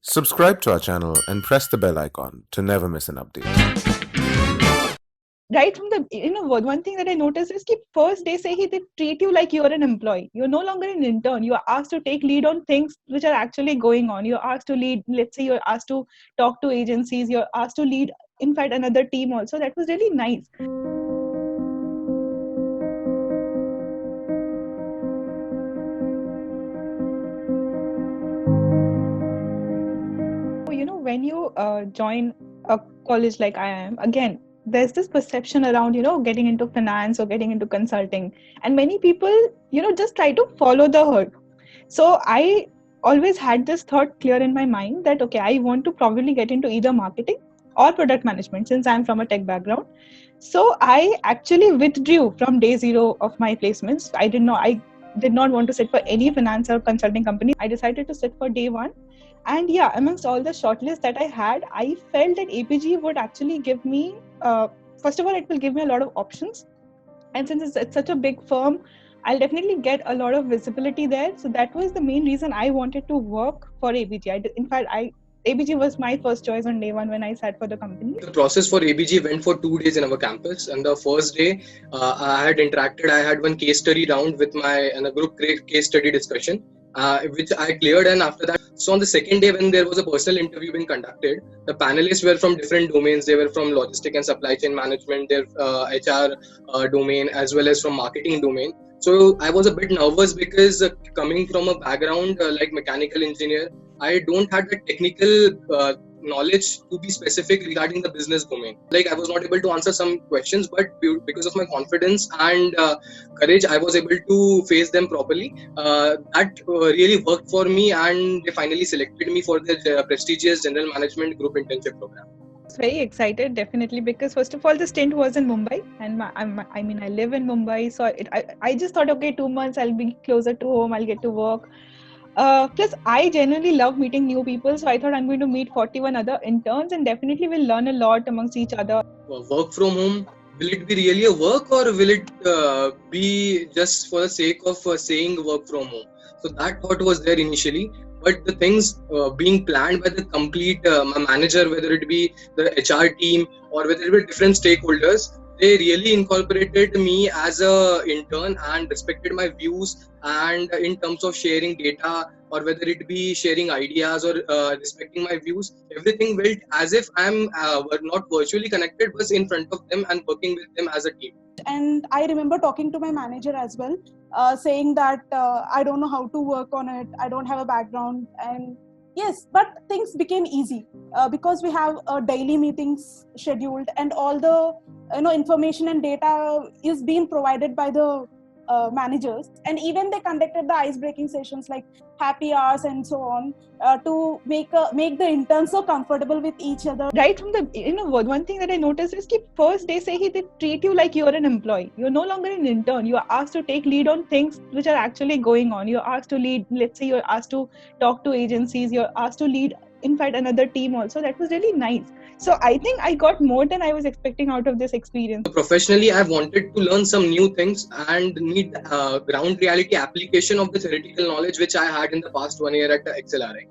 Subscribe to our channel and press the bell icon to never miss an update. Right from the one thing that I noticed is that first they say they treat you like you're an employee. You're no longer an intern. You are asked to take lead on things which are actually going on. You're asked to lead, let's say you're asked to talk to agencies, you're asked to lead, in fact, another team also. That was really nice. When you join a college like I am, again, there's this perception around, getting into finance or getting into consulting. And many people, just try to follow the herd. So I always had this thought clear in my mind that, okay, I want to probably get into either marketing or product management since I'm from a tech background. So I actually withdrew from day zero of my placements. I did not want to sit for any finance or consulting company. I decided to sit for day one. And yeah, amongst all the shortlist that I had, I felt that APG would actually give me, first of all, it will give me a lot of options. And since it's such a big firm, I'll definitely get a lot of visibility there. So that was the main reason I wanted to work for ABG. ABG was my first choice on day one when I sat for the company. The process for ABG went for 2 days in our campus, and the first day I had one case study round with a group case study discussion, which I cleared, and after that, so on the second day when there was a personal interview being conducted, the panelists were from different domains. They were from logistic and supply chain management, their HR domain, as well as from marketing domain. So I was a bit nervous because coming from a background like mechanical engineer, I don't have the technical knowledge to be specific regarding the business domain. Like I was not able to answer some questions, but because of my confidence and courage, I was able to face them properly. That really worked for me, and they finally selected me for the prestigious General Management Group Internship Program. I was very excited, definitely, because first of all, the stint was in Mumbai, and I live in Mumbai, so I just thought, okay, 2 months, I'll be closer to home, I'll get to work. Plus, I genuinely love meeting new people, so I thought I'm going to meet 41 other interns and definitely will learn a lot amongst each other. Work from home, will it be really a work, or will it be just for the sake of saying work from home? So that thought was there initially, but the things being planned by the complete my manager, whether it be the HR team or whether it be different stakeholders, they really incorporated me as a intern and respected my views, and in terms of sharing data or whether it be sharing ideas or respecting my views, everything felt as if I'm not virtually connected but in front of them and working with them as a team. And I remember talking to my manager as well, saying that I don't know how to work on it, I don't have a background. And yes, but things became easy because we have daily meetings scheduled, and all the information and data is being provided by the managers, and even they conducted the ice-breaking sessions like happy hours and so on to make the interns so comfortable with each other. Right from the one thing that I noticed is that first they say they treat you like you're an employee. You're no longer an intern. You are asked to take lead on things which are actually going on. You're asked to lead, let's say you're asked to talk to agencies, you're asked to lead, in fact, another team also. That was really nice. So I think I got more than I was expecting out of this experience. Professionally, I wanted to learn some new things and need ground reality application of the theoretical knowledge which I had in the past 1 year at XLRI.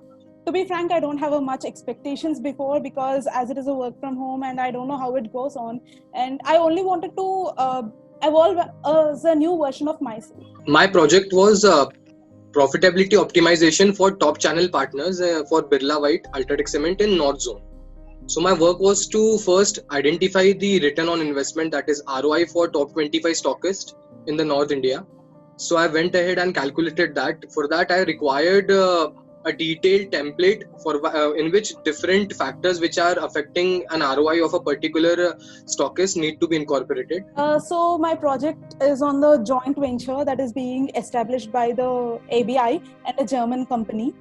To be frank, I don't have much expectations before, because as it is a work from home and I don't know how it goes on, and I only wanted to evolve as a new version of myself. My project was profitability optimization for top channel partners for Birla White Ultratech Cement in North Zone. So my work was to first identify the return on investment, that is ROI, for top 25 stockists in the North India. So I went ahead and calculated that. For that, I required a detailed template for in which different factors which are affecting an ROI of a particular stockist need to be incorporated. So my project is on the joint venture that is being established by the ABI and a German company.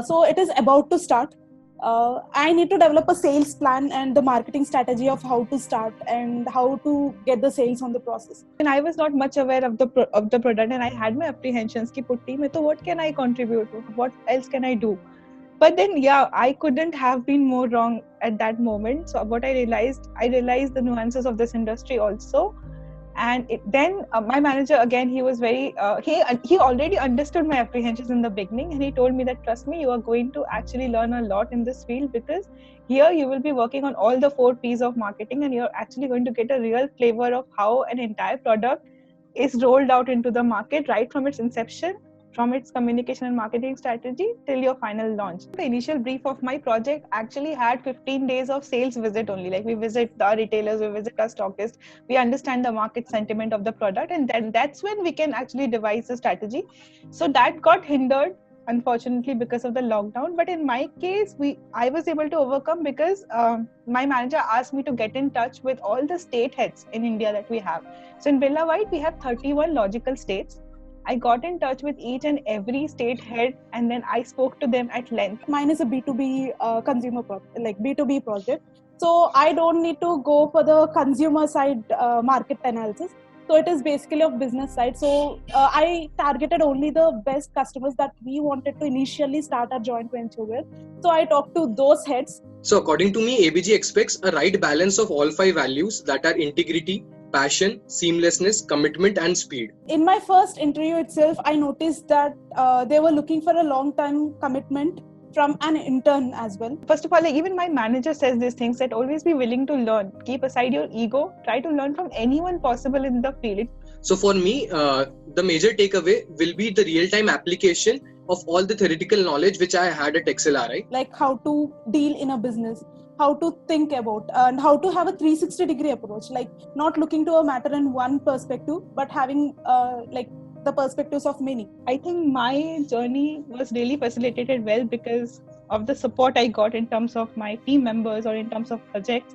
So it is about to start. I need to develop a sales plan and the marketing strategy of how to start and how to get the sales on the process. And I was not much aware of the product, and I had my apprehensions ki putti mein to what can I contribute, what else can I do. But then yeah, I couldn't have been more wrong at that moment. So what I realized the nuances of this industry also. Then my manager, again, he was very he already understood my apprehensions in the beginning, and he told me that, trust me, you are going to actually learn a lot in this field, because here you will be working on all the 4 P's of marketing, and you're actually going to get a real flavor of how an entire product is rolled out into the market, right from its inception, from its communication and marketing strategy till your final launch. The initial brief of my project actually had 15 days of sales visit only. Like, we visit the retailers, we visit our stockists, we understand the market sentiment of the product, and then that's when we can actually devise a strategy. So that got hindered, unfortunately, because of the lockdown. But in my case, I was able to overcome, because my manager asked me to get in touch with all the state heads in India that we have. So in Birla White, we have 31 logical states. I got in touch with each and every state head, and then I spoke to them at length. Mine is a B2B consumer like B2B project. So I don't need to go for the consumer side market analysis. So it is basically of business side. So I targeted only the best customers that we wanted to initially start our joint venture with. So I talked to those heads. So according to me, ABG expects a right balance of all 5 values, that are integrity, passion, seamlessness, commitment, and speed. In my first interview itself, I noticed that they were looking for a long-time commitment from an intern as well. First of all, like, even my manager says these things, that always be willing to learn. Keep aside your ego. Try to learn from anyone possible in the field. So for me, the major takeaway will be the real-time application of all the theoretical knowledge which I had at XLRI. Like how to deal in a business, how to think about, and how to have a 360-degree approach. Like not looking to a matter in one perspective, but having like the perspectives of many. I think my journey was really facilitated well because of the support I got in terms of my team members or in terms of projects.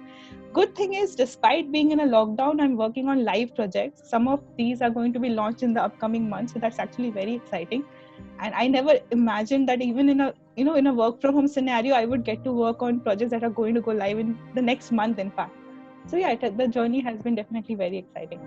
Good thing is, despite being in a lockdown, I'm working on live projects. Some of these are going to be launched in the upcoming months, so that's actually very exciting. And I never imagined that even in a work from home scenario, I would get to work on projects that are going to go live in the next month, in fact. So yeah, the journey has been definitely very exciting.